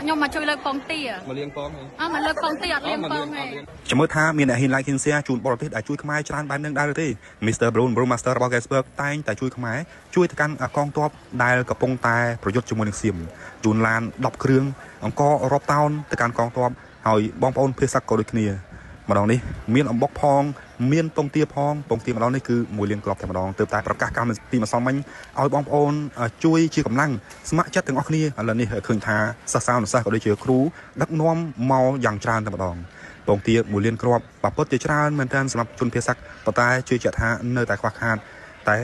ខ្ញុំមកជួយលើកពងទាមកលៀងពងមកលើកពងទាអត់លៀងពងទេចាំមើលថាមានអ្នកហ៊ាន like ហ៊ាន share ជូនបរទេសដែលជួយខ្មែរច្រើនបែបនឹងដែរទេ Mr. Brown Master របស់ Gasberg តែងតែជួយខ្មែរជួយទៅកាន់កងទ័ពដែលកំពុងតែប្រយុទ្ធជាមួយនឹងសៀមជូនឡាន10គ្រឿងអង្គរាប់តោនទៅកាន់កងទ័ពហើយបងប្អូនភេសកក៏ដូចគ្នាម្ដងនេះមានអំបុកផងមានពងទាផងពងទាម្ដងនេះគឺមួយលានគ្រាប់តែម្ដងទើបតែប្រកាសកម្មវិធីម្សិលមិញឲ្យបងប្អូនជួយជាកម្លាំងស្ម័គ្រចិត្តទាំងអស់គ្នាឥឡូវនេះឃើញថាសិស្សានុសិស្សក៏ដូចជាគ្រូដឹកនាំមកយ៉ាងច្រើនតែម្ដងពងទាមួយលានគ្រាប់បាពុតជាច្រើនមែនទែនសម្រាប់ជនភេសកប៉ុន្តែជួយជាក់ថានៅតែខ្វះខាតតែ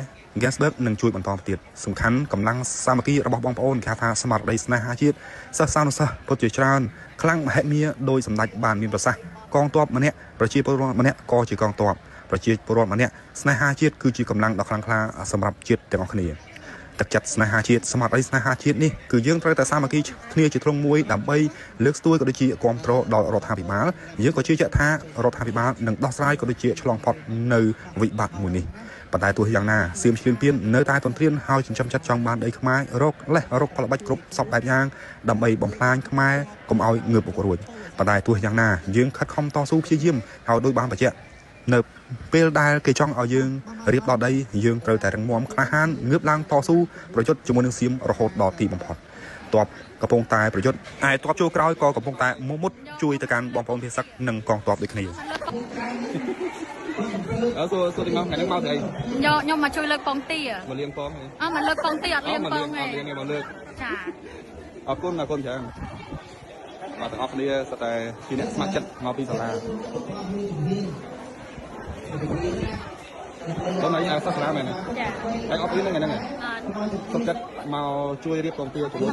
Gasberg នឹងជួយបន្តទៀតសំខាន់កម្លាំងសាមគ្គីរបស់បងប្អូនគេថាស្មារតីស្នេហាជាតិសិស្សានុសិស្សពុតជាច្រើនខ្លាំងមហិមាដោយសម្ដេចបានមានប្រសាសន៍កងទ័ពម្នាក់ប្រជាពលរដ្ឋម្នាក់ក៏ជាកងទ័ពប្រជាពលរដ្ឋម្នាក់ស្នេហាជាតិគឺជាកម្លាំងដ៏ខ្លាំងក្លាសម្រាប់ជាតិទាំងអស់គ្នាទឹកចិត្តស្នេហាជាតិស្មារតីស្នេហាជាតិនេះគឺយើងត្រូវតែសាមគ្គីគ្នាជាទ្រង់មួយដើម្បីលើកស្ទួយក៏ដូចជាគ្រប់គ្រងដល់រដ្ឋាភិបាលយើងក៏ជឿជាក់ថារដ្ឋាភិបាលនឹងដោះស្រាយក៏ដូចជាឆ្លងផុតនៅវិបត្តិមួយនេះប៉ុន្តែទោះយ៉ាងណាសៀមឈ្លានពាននៅតែទន្ទ្រានហើយចិញ្ចឹមចិត្តចង់បានដីខ្មែររកលេះរកផលបាច់គ្រប់សពបែបយ៉ាងដើម្បីបំផ្លាញខ្មែរកុំឲ្យងើបមុខរួចប៉ុន្តែទោះយ៉ាងណាយើងខិតខំតស៊ូព្យាយាមហើយដោយបានបញ្ជាក់នៅពេលដែលគេចង់ឲ្យយើងរៀបដល់ដីយើងត្រូវតែរឹងមាំក្លាហានងើបឡើងតស៊ូប្រយុទ្ធជាមួយនឹងសៀមរហូតដល់ទីបំផុតទ័ពកំពុងតែប្រយុទ្ធឯទ័ពចូលក្រោយក៏កំពុងតែមុតជួយទៅកាន់បងប្អូនភេសកនិងកងទ័ពដូចគ្នាសួរទីមកថ្ងៃនេះមកស្អីខ្ញុំមកជួយលើកពងទាមកលៀងពងមកលើកពងទាអត់លៀងពងទេមកលើកចាអរគុណច្រើនបាទទាំងអស់គ្នាសុទ្ធតែជាអ្នកស្ម័គ្រចិត្តមកពីសាលាបងអីសាសាលាមែនទេចាតែអត់ពីហ្នឹងសុខចិត្តមកជួយរៀបពងទាជាមួយ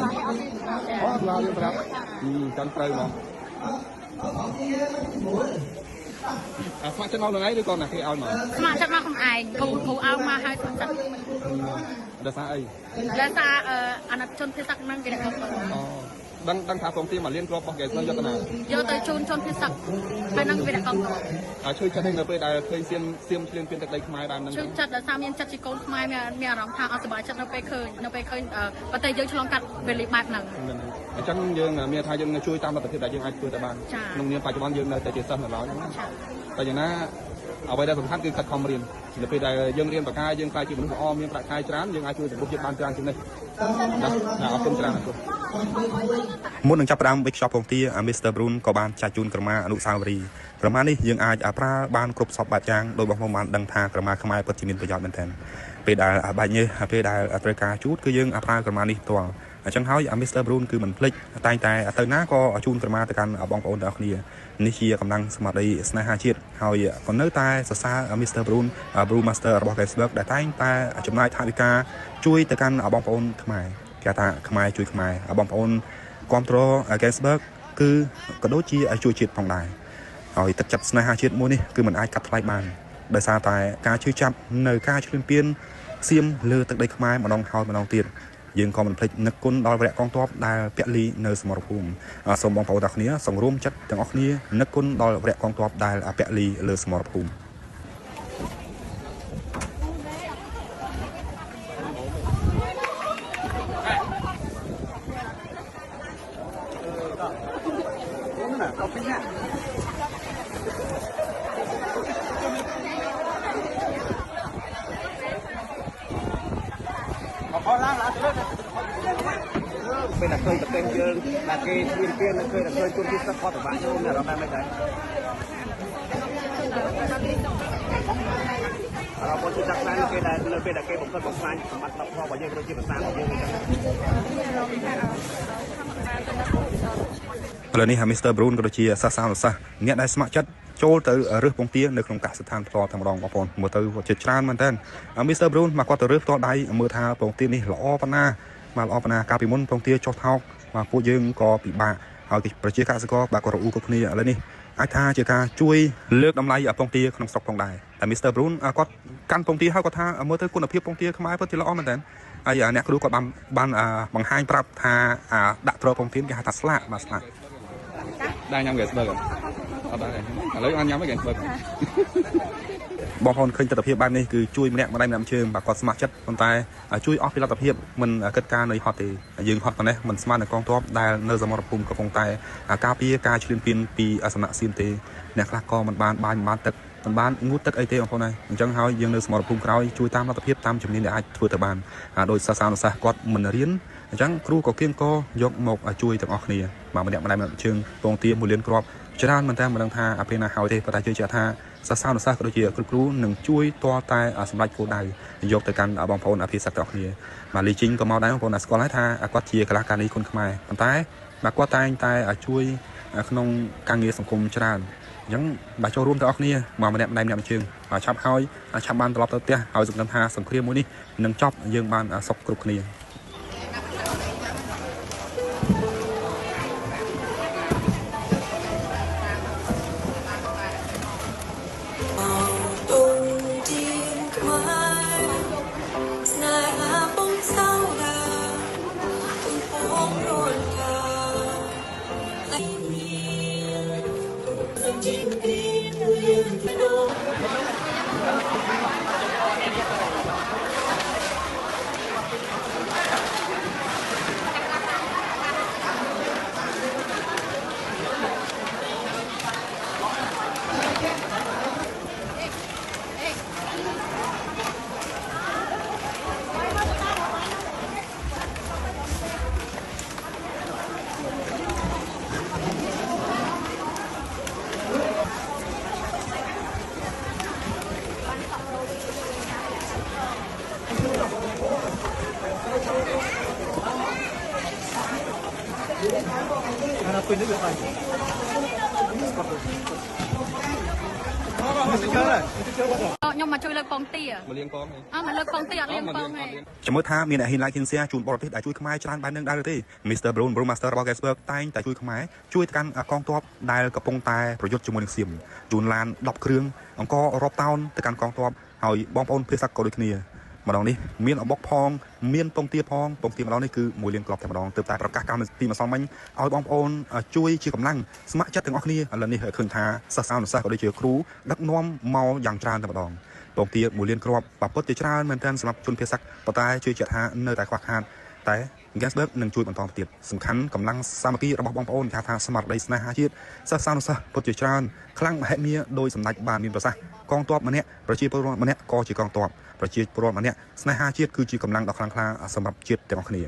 អូសាលាយើងប្រាប់ចាំត្រូវហ្មងស្ម័គ្រចិត្តមកនឹងឯងឬក៏ណាគេឲ្យមកស្ម័គ្រចិត្តមកខ្លួនឯងគ្រូឲ្យមកឲ្យស្ម័គ្រចិត្តដោយសារអីដោយសារអាណិតជនភេសកហ្នឹងគេគាត់ដឹងថាពងទាមកលៀនគ្រាប់របស់គេយកទៅណាយកទៅជូនជនភេសកហើយនឹងវាកំជួយចិត្តនៅពេលដែលឃើញសៀមឈ្លានពានទឹកដីខ្មែរបានហ្នឹងជួយចិត្តដោយសារមានចិត្តជាកូនខ្មែរមានអារម្មណ៍ថាអត់សុបាយចិត្តនៅពេលឃើញប៉ុន្តែយើងឆ្លងកាត់វេលាបែបហ្នឹងអញ្ចឹងយើងមានថាយើងជួយតាមលទ្ធភាពដែលយើងអាចធ្វើទៅបានក្នុងនាមបច្ចុប្បន្នយើងនៅតែជាសិស្សនៅឡើយហ្នឹងតែយ៉ាងណាអ្វីដែលសំខាន់គឺខិតខំរៀននៅពេលដែលយើងរៀនបកាយើងខ្លាចជាមនុស្សល្អមានប្រាក់ខែច្រើនយើងអាចជួយសង្គមជាតិបានច្រើនជាងនេះអរគុណច្រើនមុននឹងចាប់ផ្ដើមវិកខ្ចប់ពងទា Mr. Brown ក៏បានចាត់ជូនក្រមាអនុស្សាវរីយ៍ក្រមានេះយើងអាចប្រើបានគ្រប់សពបែបយ៉ាងដោយបងប្អូនបានដឹងថាក្រមាខ្មែរពិតជាមានប្រយោជន៍មែនទែនពេលដែលបែកញើសពេលដែលត្រូវការជូតគឺយើងប្រើក្រមានេះផ្ទាល់អញ្ចឹងហើយ Mr. Brown គឺមិនភ្លេចតែងតែទៅណាក៏ជូនក្រមាទៅកាន់បងប្អូនទាំងអស់គ្នានេះជាកម្លាំងស្មារតីស្នេហាជាតិហើយក៏នៅតែសរសើរ Mr. Brown Master របស់ Gasberg ដែលតែងតែចំណាយថវិកាជួយទៅកាន់បងប្អូនខ្មែរគេថាខ្មែរជួយខ្មែរបងប្អូនគ្រប់គ្រង Gasberg គឺក៏ដូចជាជួយជាតិផងដែរហើយទឹកចិត្តស្នេហាជាតិមួយនេះគឺមិនអាចកាត់ថ្លៃបានដោយសារតែការជឿចាប់នៅការឈ្លានពានសៀមលើទឹកដីខ្មែរម្ដងហើយម្ដងទៀតយើងក៏មិនភ្លេចនឹកគុណដល់វរៈកងទ័ពដែលពលីនៅសមរភូមិសូមបងប្អូនទាំងគ្នាសង្រួមចិត្តទាំងអស់គ្នានឹកគុណដល់វរៈកងទ័ពដែលពលីលើសមរភូមិពេលតែឃើញតែយើងតែគេមានពានឃើញតែឃើញជនជាតិស្រុកគាត់ពិបាកខ្ញុំមានអារម្មណ៍តែមិនដែរអរគុណជាចាក់ខ្លាំងគេដែលនៅពេលដែលគេបំផិតបំផ្លាញសម្បត្តិរបស់យើងដូចជាភាសារបស់យើងអញ្ចឹងឥឡូវនេះ Mr. Brown ក៏ដូចជាសិស្សានុសិស្សអ្នកដែលស្ម័គ្រចិត្តចូលទៅរើសពងទានៅក្នុងកសិដ្ឋានផ្ទាល់តែម្ដងបងប្អូនមើលទៅជាច្រើនមែនតើ Mr. Brown មកគាត់ទៅរើសផ្ទាល់ដៃមើលថាពងទានេះល្អប៉ុណ្ណាមកល្អប៉ុណ្ណាកាលពីមុនពងទាចុះថោកមកពួកយើងក៏ពិបាកហើយប្រជាកសិករបាក់ក៏រអ៊ូគ្រប់គ្នាឥឡូវនេះអាចថាជាការជួយលើកតម្លៃពងទាក្នុងស្រុកផងដែរតែ Mr. Brown គាត់កាន់ពងទាហើយគាត់ថាមើលទៅគុណភាពពងទាខ្មែរពិតជាល្អមែនតើហើយអ្នកគ្រូគាត់បានបង្ហាញប្រាប់ថាដាក់ទ្រពងទាគេហៅថាស្លាកបាទស្លាកដែរញ៉ាំ Gasberg អត់ដែរឥឡូវបានញ៉ាំហើយ Gasberg បងប្អូនឃើញទស្សនវិជ្ជាបែបនេះគឺជួយម្នាក់ម្ដាយម្នាក់ជើងបាទគាត់ស្ម័គ្រចិត្តប៉ុន្តែជួយអស់ពីលទ្ធភាពមិនគិតការនៅហត់ទេយើងហត់ប៉ុណ្ណេះមិនស្មើនឹងកងទ័ពដែលនៅសមរភូមិកំពុងតែការពារការឈ្លានពានពីសំណាក់សៀមទេអ្នកខ្លះក៏មិនបានបាយមិនបានទឹកមិនបានងូតទឹកអីទេបងប្អូនហើយអញ្ចឹងហើយយើងនៅសមរភូមិក្រោយជួយតាមលទ្ធភាពតាមជំនាញដែលអាចធ្វើទៅបានដោយសិស្សានុសិស្សគាត់មិនរៀនអញ្ចឹងគ្រូក៏គៀងកយកមកជួយទាំងអស់គ្នាបាទម្នាក់ម្ដាយម្នាក់ជើងពងទា1លានគ្រាប់ច្រើនមែនតើមិនដឹងថាពេលណាហើយទេប៉ុន្តែជឿជាក់ថាសិស្សានុសិស្សក៏ដូចជាគ្រូនឹងជួយតតែសម្រាប់គោលដៅយកទៅកាន់បងប្អូនអភិសិក្សាទាំងគ្នាបាទលីជីងក៏មកដែរបងប្អូនស្គាល់ហើយថាគាត់ជាកីឡាការីគុនខ្មែរប៉ុន្តែបាទគាត់តែងតែជួយក្នុងការងារសង្គមច្រើនអញ្ចឹងបាទចូលរួមទាំងអស់គ្នាមកម្នាក់ម្នាក់ជើងបាទឆាប់ហើយឆាប់បានត្រឡប់ទៅផ្ទះហើយសង្ឃឹមថាសង្គ្រាមមួយនេះនឹងចប់យើងបានសុខគ្រប់គ្នាខ្ញុំមកជួយលើកពងទាមកលៀងពងមកលើកពងទាអត់លៀងពងទេចាំមើលថាមានអ្នកហ៊ានឡាយហ៊ាន share ជូនបរទេសដែលជួយខ្មែរច្រើនបែបនឹងដែរទេ Mr. Brown Master របស់ Gasberg តែងតែជួយខ្មែរជួយទៅកាន់កងទ័ពដែលកំពុងតែប្រយុទ្ធជាមួយនឹងសៀមជូនឡាន10គ្រឿងអង្គរាប់តោនទៅកាន់កងទ័ពហើយបងប្អូនភាសាក៏ដូចគ្នាម្ដងនេះមានអបុកផងមានពងទាផងពងទាម្ដងនេះគឺ1លានគ្រាប់តែម្ដងទើបតែប្រកាសកម្មវិធីម្សិលមិញឲ្យបងប្អូនជួយជាកម្លាំងស្ម័គ្រចិត្តទាំងអស់គ្នាឥឡូវនេះឃើញថាសិស្សានុសិស្សក៏ដូចជាគ្រូដឹកនាំមកយ៉ាងច្រើនតែម្ដងពងទា1លានគ្រាប់បាពុតជាច្រើនមែនទែនសម្រាប់ជនភៀសសាក់ប៉ុន្តែជួយជាក់ថានៅតែខ្វះខាតតែ Gasberg នឹងជួយបន្តទៀតសំខាន់កម្លាំងសាមគ្គីរបស់បងប្អូនថាស្មារតីស្នេហាជាតិសិស្សានុសិស្សពុតជាច្រើនខ្លាំងមហិមាដោយសម្ដេចបានមានប្រសាសន៍កងទ័ពម្នាក់ប្រជាពលរដ្ឋម្នាក់ក៏ជាកងទ័ពប្រជាពលរដ្ឋម្នាក់ស្នេហាជាតិគឺជាកម្លាំងដ៏ខ្លាំងក្លាសម្រាប់ជាតិទាំងអស់គ្នា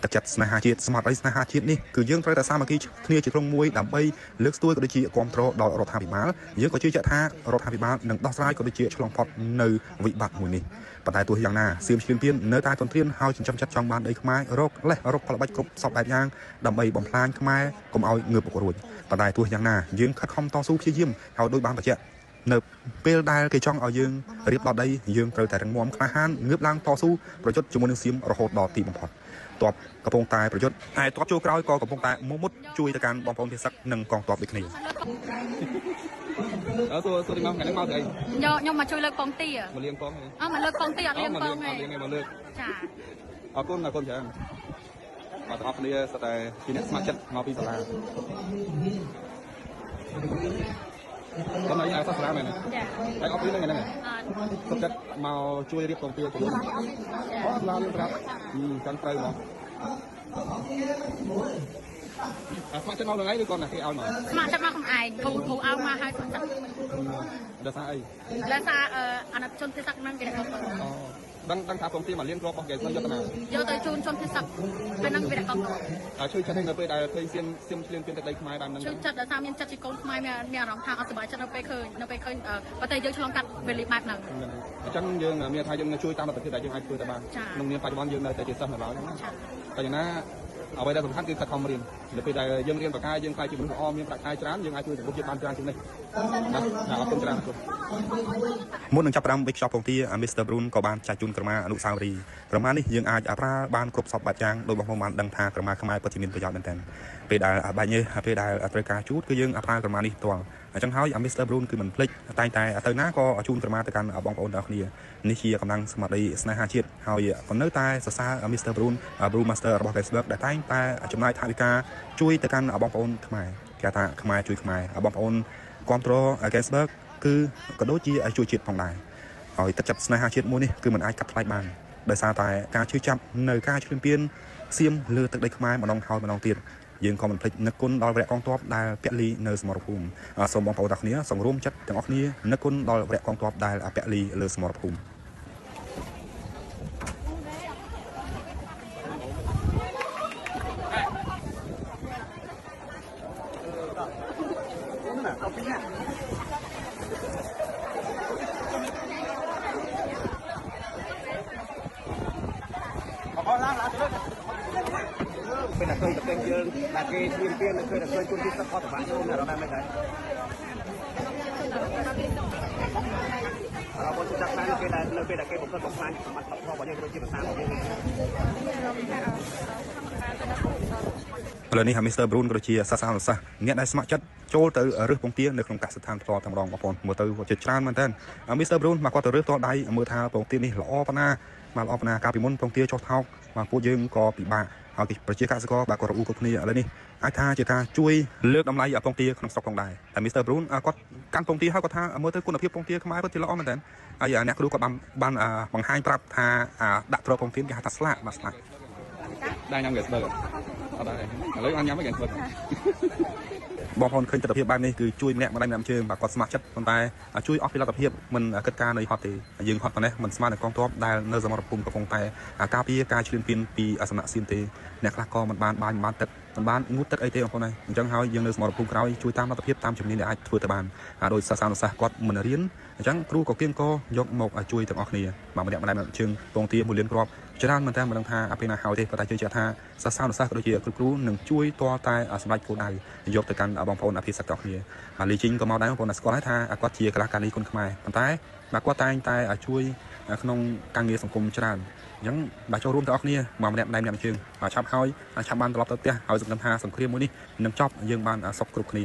ទឹកចិត្តស្នេហាជាតិស្មារតីស្នេហាជាតិនេះគឺយើងត្រូវតែសាមគ្គីគ្នាជាក្រុមមួយដើម្បីលើកស្ទួយក៏ដូចជាគ្រប់គ្រងដល់រដ្ឋាភិបាលយើងក៏ជឿជាក់ថារដ្ឋាភិបាលនឹងដោះស្រាយក៏ដូចជាឆ្លងផុតនៅវិបត្តិមួយនេះប៉ុន្តែទោះយ៉ាងណាសៀមឈ្លានពាននៅតែទន្ទ្រានហើយចិញ្ចឹមចិត្តចង់បានដីខ្មែររកផលបាច់គ្រប់សពបែបយ៉ាងដើម្បីបំផ្លាញខ្មែរកុំឲ្យងើបពុករួចប៉ុន្តែទោះយ៉ាងណាយើងខិតខំតស៊ូព្យាយាមហើយដោយបានបញ្ជាក់នៅពេលដែលគេចង់ឲ្យយើងរៀបដល់ដីយើងត្រូវតែរឹងមាំក្លាហានងើបឡើងតស៊ូប្រយុទ្ធជាមួយនឹងសៀមរហូតដល់ទីបំផុតទ័ពកំពុងតែប្រយុទ្ធហើយទ័ពចូលក្រោយក៏កំពុងតែមុតជួយទៅកាន់បងប្អូនភាសានិងកងទ័ពដូចគ្នាសួរទីមកថ្ងៃនេះមកស្អីខ្ញុំមកជួយលើកពងទាមកលៀងពងមកលើកពងទាអត់លៀងពងទេមកលើកចាអរគុណច្រើនបាទទាំងអស់គ្នាស្ទើរតែជាអ្នកស្ម័គ្រចិត្តមកពីសាលាបងអីសាស្ត្រាមែនទេចាហើយអត់ពីហ្នឹងហ្នឹងសុខចិត្តមកជួយរៀបពងទាទៅអូសាលារៀនប្រាប់កាន់ត្រូវមកស្ម័គ្រចិត្តមកថ្ងៃឬគាត់ណាគេឲ្យមកស្ម័គ្រចិត្តមកខ្លួនឯងគ្រូឲ្យមកឲ្យស្ម័គ្រចិត្តដោយសារអីដោយសារអាណត្តិជនភាសាហ្នឹងគេអូដឹងថាពងទាមកលៀនគ្រាប់របស់គេយកទៅណាយកទៅជូនជនភាសាពេលហ្នឹងវាកងជួយចិត្តនៅពេលដែលឃើញសៀមឈ្លានពានទឹកដីខ្មែរបានហ្នឹងជួយចិត្តដោយសារមានចិត្តជាកូនខ្មែរមានអារម្មណ៍ថាអត់សុបាយចិត្តនៅពេលឃើញប៉ុន្តែយើងឆ្លងកាត់វេលាបែបហ្នឹងអញ្ចឹងយើងមានថាយើងជួយតាមលទ្ធភាពដែលយើងអាចធ្វើទៅបានក្នុងនាមបច្ចុប្បន្នយើងនៅតែជាសិស្សនៅឡើយហ្នឹងតែយ៉ាងណាអ្វីដែលសំខាន់គឺខិតខំរៀននៅពេលដែលយើងរៀនបកាយយើងខ្លាចជាមនុស្សល្អមានប្រាក់ខែច្រើនយើងអាចជួយសង្គមជាតិបានច្រើនជាងនេះណាអរគុណច្រើនអរគុណមុននឹងចាប់ផ្ដើមវិកខ្ចប់ពងទា Mr. Brown ក៏បានចែកជូនក្រមាអនុស្សាវរីយ៍ក្រមានេះយើងអាចប្រើបានគ្រប់សពបែបយ៉ាងដោយបងប្អូនបានដឹងថាក្រមាខ្មែរពិតជាមានប្រយោជន៍មែនទែនពេលដែលបាច់ញើសពេលដែលត្រូវការជូតគឺយើងប្រើក្រមានេះផ្ទាល់អញ្ចឹងហើយ Mr. Brown គឺមិនភ្លេចតែងតែទៅណាក៏ជូនក្រមាទៅកាន់បងប្អូនទាំងគ្នានេះជាកម្លាំងស្មារតីស្នេហាជាតិហើយក៏នៅតែសរសើរ Mr. Brown Master របស់ Gasberg ដែលតែងតែចំណាយថវិកាជួយទៅកាន់បងប្អូនខ្មែរគេថាខ្មែរជួយខ្មែរបងប្អូនគ្រប់គ្រង Gasberg គឺក៏ដូចជាជួយជាតិផងដែរហើយទឹកចិត្តស្នេហាជាតិមួយនេះគឺมันអាចកាត់ថ្លៃបានដោយសារតែការជឿចាប់នៅការឈ្លានពានសៀមលើទឹកដីខ្មែរម្ដងហើយម្ដងទៀតយើងក៏មិនភ្លេចនឹកគុណដល់វរៈកងទ័ពដែលពលីនៅសមរភូមិសូមបងប្អូនទាំងគ្នាសង្រួមចិត្តទាំងអស់គ្នានឹកគុណដល់វរៈកងទ័ពដែលពលីលើសមរភូមិ เป็นเคยตะเต็งเยอะแต่เกย์เปลี่ยนเคยจุดที่สะพอตะบ้านเนี่ยเราได้ไม่ได้เราบนจักรนั้นเกย์ได้เราเป็นเกย์ผมก็ตกงานมันตกพอวันนี้เราจีบสาวเราเอง ឥឡូវនេះ Mr. Brun ក៏ជាសាសនាសាស្ត្រអ្នកដែលស្ម័គ្រចិត្តចូលទៅរើសពងទានៅក្នុងកសិដ្ឋានផ្ទាល់តែម្ដងបងប្អូនមើលទៅជាច្រើនមែនតើ Mr. Brun មកគាត់ទៅរើសផ្ទាល់ដៃមើលថាពងទានេះល្អប៉ុណ្ណាមកល្អប៉ុណ្ណាកាលពីមុនពងទាចុះថោកមកពួកយើងក៏ពិបាកហើយប្រជាកសិករបាទក៏រអ៊ូគ្រប់គ្នាឥឡូវនេះអាចថាជាការជួយលើកតម្លៃពងទាក្នុងស្រុកផងដែរតែ Mr. Brun គាត់កាន់ពងទាហើយគាត់ថាមើលទៅគុណភាពពងទាខ្មែរពិតជាល្អមែនតើហើយអ្នកគ្រូក៏បានបង្ហាញប្រាប់ថាដាក់ទ្រពងទាគេហៅថាស្លាកបាទស្លាកដែរញ៉ាំគេស្បើអត់ដែរឥឡូវអញញ៉ាំគេស្បើបងប្អូនឃើញទស្សនវិជ្ជាបែបនេះគឺជួយម្នាក់ម្ដាយជើងបាទគាត់ស្ម័គ្រចិត្តប៉ុន្តែជួយអស់ពីលទ្ធភាពមិនគិតការនៅហត់ទេយើងហត់ប៉ុណ្ណេះមិនស្មើនឹងកងទ័ពដែលនៅសមរភូមិកំពុងតែការពារការឈ្លានពានពីសំណាក់សៀមទេអ្នកខ្លះក៏មិនបានបាញ់មិនបានទឹកមិនបានងូតទឹកអីទេបងប្អូនហើយអញ្ចឹងហើយយើងនៅសមរភូមិក្រោយជួយតាមលទ្ធភាពតាមជំនាញដែលអាចធ្វើទៅបានដោយសាសនាសាស្ត្រគាត់មិនរៀនអញ្ចឹងគ្រូក៏គៀងក៏យកមកជួយទាំងអស់គ្នាបាទម្នាក់ម្ដាយជើងពងទា1លានគ្រាប់ច្រើនមែនតើមិនដឹងថាពេលណាហើយទេប៉ុន្តែជឿជាក់ថាសាសនាសាស្ត្រក៏ដូចជាគ្រូនឹងជួយតតែសម្រាប់គោលដៅយកទៅកាន់បងប្អូនអភិសិទ្ធទាំងគ្នាលីជីងក៏មកដែរបងប្អូនស្គាល់ហើយថាគាត់ជាកីឡាការីគុណខ្មែរប៉ុន្តែបាទគាត់តែងតែជួយក្នុងការងារសង្គមច្រើនអញ្ចឹងបាទចូលរួមទាំងអស់គ្នាមកម្នាក់ម្ដាយជើងបាទឆាប់ហើយឆាប់បានត្រឡប់ទៅផ្ទះហើយសង្ឃឹមថាសង្គ្រាមមួយនេះនឹងចប់យើងបានសុខគ្រប់គ្នា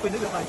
Apa ini lepas?